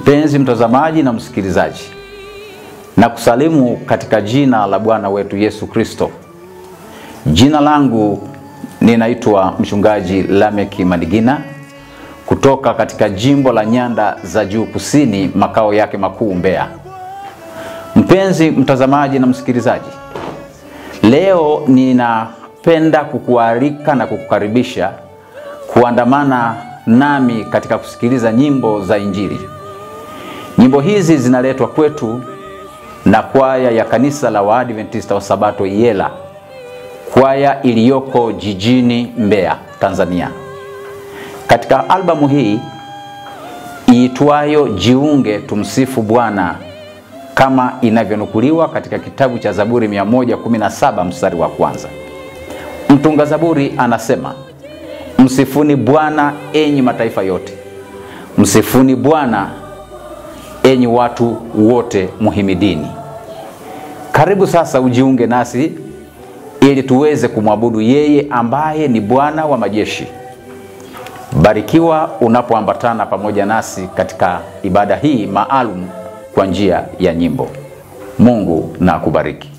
Mpenzi mtazamaji na msikilizaji, na kusalimu katika jina la Bwana wetu Yesu Kristo. Jina langu ninaitwa Mchungaji Lameki Madigina kutoka katika jimbo la Nyanda za Juu Kusini, makao yake makuu Mbeya. Mpenzi mtazamaji na msikilizaji, leo ninapenda kukualika na kukukaribisha kuandamana nami katika kusikiliza nyimbo za Injili. Nyimbo hizi zinaletwa kwetu na kwaya ya kanisa la Waadventista wa Sabato Iyela, kwaya iliyoko jijini Mbeya, Tanzania. Katika albamu hii iitwayo Jiunge Tumsifu Bwana, kama inavyonukuliwa katika kitabu cha Zaburi 117 mstari wa kwanza. Mtunga Zaburi anasema, msifuni Bwana enyi mataifa yote, msifuni Bwana enyi watu wote, muhimidini. Karibu sasa ujiunge nasi ili tuweze kumwabudu yeye ambaye ni Bwana wa majeshi. Barikiwa unapoambatana pamoja nasi katika ibada hii maalum kwa njia ya nyimbo. Mungu na akubariki.